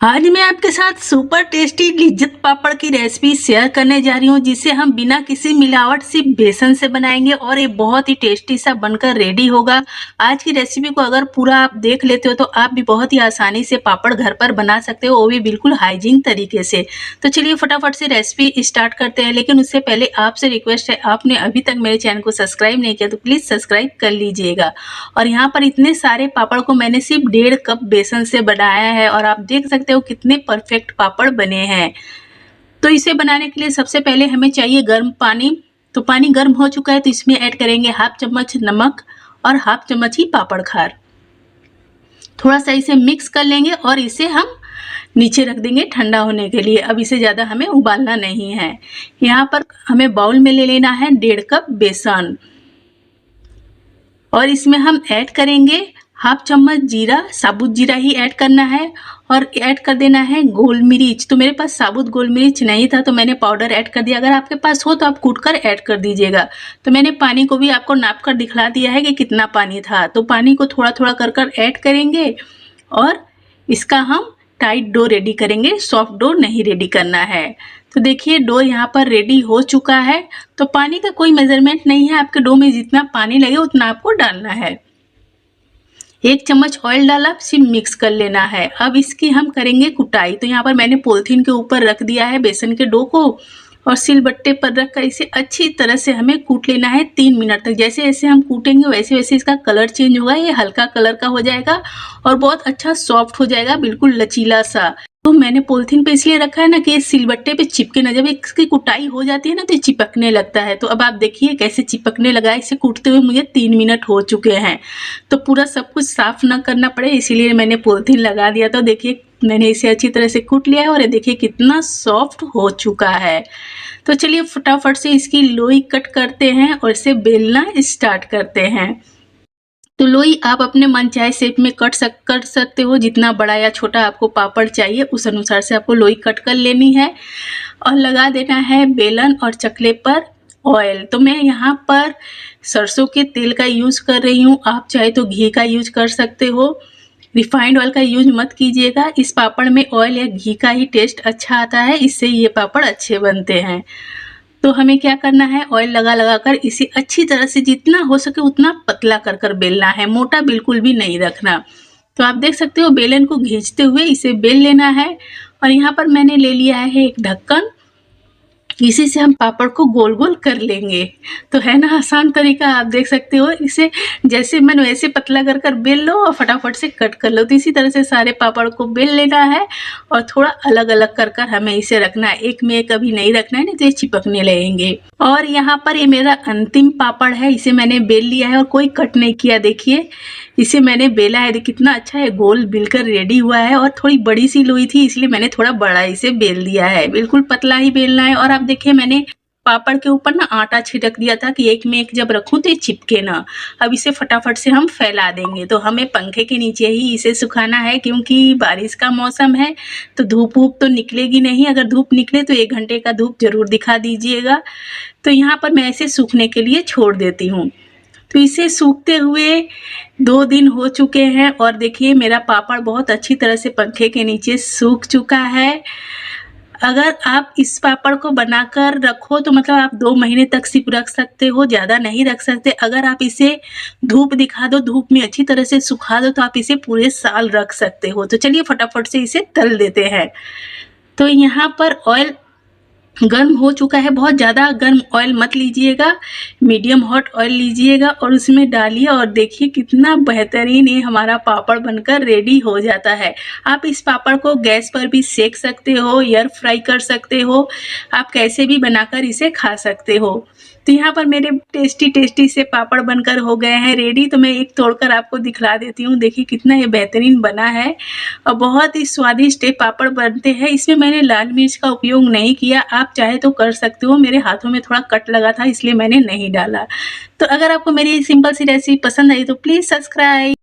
आज मैं आपके साथ सुपर टेस्टी लिज्जत पापड़ की रेसिपी शेयर करने जा रही हूँ, जिसे हम बिना किसी मिलावट सिर्फ बेसन से बनाएंगे और ये बहुत ही टेस्टी सा बनकर रेडी होगा। आज की रेसिपी को अगर पूरा आप देख लेते हो तो आप भी बहुत ही आसानी से पापड़ घर पर बना सकते हो, वो भी बिल्कुल हाइजीन तरीके से। तो चलिए फटाफट से रेसिपी स्टार्ट करते हैं, लेकिन उससे पहले आपसे रिक्वेस्ट है, आपने अभी तक मेरे चैनल को सब्सक्राइब नहीं किया तो प्लीज़ सब्सक्राइब कर लीजिएगा। और यहाँ पर इतने सारे पापड़ को मैंने सिर्फ 1.5 कप बेसन से बनाया है और आप देख सकते हो कितने परफेक्ट पापड़ बने हैं। तो इसे बनाने के लिए सबसे पहले हमें चाहिए गर्म पानी। तो पानी गर्म हो चुका है तो इसमें ऐड करेंगे हाफ चम्मच नमक और हाफ चम्मच ही पापड़ खार। थोड़ा सा इसे मिक्स कर लेंगे और इसे हम नीचे रख देंगे ठंडा होने के लिए। अब इसे ज़्यादा हमें उबालना नहीं है। यहाँ पर हमें बाउल में ले लेना है 1.5 कप बेसन और इसमें हम ऐड करेंगे हाफ चम्मच जीरा, साबुत जीरा ही ऐड करना है और ऐड कर देना है गोल मिर्च। तो मेरे पास साबुत गोल मिर्च नहीं था तो मैंने पाउडर ऐड कर दिया। अगर आपके पास हो तो आप कूट कर ऐड कर दीजिएगा। तो मैंने पानी को भी आपको नाप कर दिखला दिया है कि कितना पानी था। तो पानी को थोड़ा थोड़ा कर ऐड करेंगे और इसका हम टाइट डो रेडी करेंगे, सॉफ्ट डो नहीं रेडी करना है। तो देखिए डो यहाँ पर रेडी हो चुका है। तो पानी का कोई मेजरमेंट नहीं है, आपके डो में जितना पानी लगे उतना आपको डालना है। 1 चम्मच ऑयल डाला, सिर्फ मिक्स कर लेना है। अब इसकी हम करेंगे कुटाई। तो यहाँ पर मैंने पॉलिथीन के ऊपर रख दिया है बेसन के डो को और सिलबट्टे पर रखकर इसे अच्छी तरह से हमें कूट लेना है 3 मिनट तक। जैसे जैसे हम कूटेंगे वैसे वैसे इसका कलर चेंज होगा, ये हल्का कलर का हो जाएगा और बहुत अच्छा सॉफ्ट हो जाएगा, बिल्कुल लचीला सा। तो मैंने पॉलिथीन पे इसलिए रखा है ना कि सिलबट्टे पे चिपके ना। जब इसकी कुटाई हो जाती है ना तो ये चिपकने लगता है। तो अब आप देखिए कैसे चिपकने लगा है। इसे कूटते हुए मुझे 3 मिनट हो चुके हैं। तो पूरा सब कुछ साफ ना करना पड़े इसीलिए मैंने पॉलिथीन लगा दिया। तो देखिए मैंने इसे अच्छी तरह से कूट लिया है और ये देखिए कितना सॉफ्ट हो चुका है। तो चलिए फटाफट से इसकी लोई कट करते हैं और इसे बेलना स्टार्ट करते हैं। तो लोई आप अपने मनचाहे शेप में कर सकते हो। जितना बड़ा या छोटा आपको पापड़ चाहिए उस अनुसार से आपको लोई कट कर लेनी है और लगा देना है बेलन और चकले पर ऑयल। तो मैं यहाँ पर सरसों के तेल का यूज़ कर रही हूँ, आप चाहे तो घी का यूज कर सकते हो। रिफाइंड ऑयल का यूज मत कीजिएगा। इस पापड़ में ऑयल या घी का ही टेस्ट अच्छा आता है, इससे ये पापड़ अच्छे बनते हैं। तो हमें क्या करना है, ऑयल लगा कर इसे अच्छी तरह से जितना हो सके उतना पतला कर बेलना है, मोटा बिल्कुल भी नहीं रखना। तो आप देख सकते हो बेलन को खींचते हुए इसे बेल लेना है। और यहाँ पर मैंने ले लिया है एक ढक्कन, इसी से हम पापड़ को गोल गोल कर लेंगे। तो है ना आसान तरीका, आप देख सकते हो। इसे जैसे मैंने वैसे पतला कर बेल लो और फटाफट से कट कर लो। तो इसी तरह से सारे पापड़ को बेल लेना है और थोड़ा अलग अलग कर हमें इसे रखना है, एक में एक अभी नहीं रखना है, नहीं तो ये चिपकने लगेंगे। और यहाँ पर ये मेरा अंतिम पापड़ है, इसे मैंने बेल लिया है और कोई कट नहीं किया। देखिए इसे मैंने बेला है, कितना अच्छा है, गोल बिलकर रेडी हुआ है। और थोड़ी बड़ी सी लोई थी इसलिए मैंने थोड़ा बड़ा इसे बेल दिया है, बिल्कुल पतला ही बेलना है। और आप देखिए मैंने पापड़ के ऊपर ना आटा छिड़क दिया था कि एक में एक जब रखूं तो ये चिपके ना। अब इसे फटाफट से हम फैला देंगे। तो हमें पंखे के नीचे ही इसे सुखाना है क्योंकि बारिश का मौसम है तो धूप तो निकलेगी नहीं। अगर धूप निकले तो 1 घंटे का धूप जरूर दिखा दीजिएगा। तो यहाँ पर मैं इसे सूखने के लिए छोड़ देती हूँ। तो इसे सूखते हुए 2 दिन हो चुके हैं और देखिए मेरा पापड़ बहुत अच्छी तरह से पंखे के नीचे सूख चुका है। अगर आप इस पापड़ को बनाकर रखो तो मतलब आप 2 महीने तक सिर्फ रख सकते हो, ज़्यादा नहीं रख सकते। अगर आप इसे धूप दिखा दो, धूप में अच्छी तरह से सुखा दो तो आप इसे पूरे साल रख सकते हो। तो चलिए फटाफट से इसे तल देते हैं। तो यहाँ पर ऑयल गर्म हो चुका है, बहुत ज़्यादा गर्म ऑयल मत लीजिएगा, मीडियम हॉट ऑयल लीजिएगा और उसमें डालिए और देखिए कितना बेहतरीन ये हमारा पापड़ बनकर रेडी हो जाता है। आप इस पापड़ को गैस पर भी सेक सकते हो, एयर फ्राई कर सकते हो, आप कैसे भी बनाकर इसे खा सकते हो। तो यहाँ पर मेरे टेस्टी से पापड़ बनकर हो गए हैं रेडी। तो मैं एक तोड़कर आपको दिखला देती हूँ, देखिए कितना ये बेहतरीन बना है और बहुत ही स्वादिष्ट ये पापड़ बनते हैं। इसमें मैंने लाल मिर्च का उपयोग नहीं किया, आप चाहे तो कर सकते हो। मेरे हाथों में थोड़ा कट लगा था इसलिए मैंने नहीं डाला। तो अगर आपको मेरी सिंपल सी रेसिपी पसंद आई तो प्लीज़ सब्सक्राइब।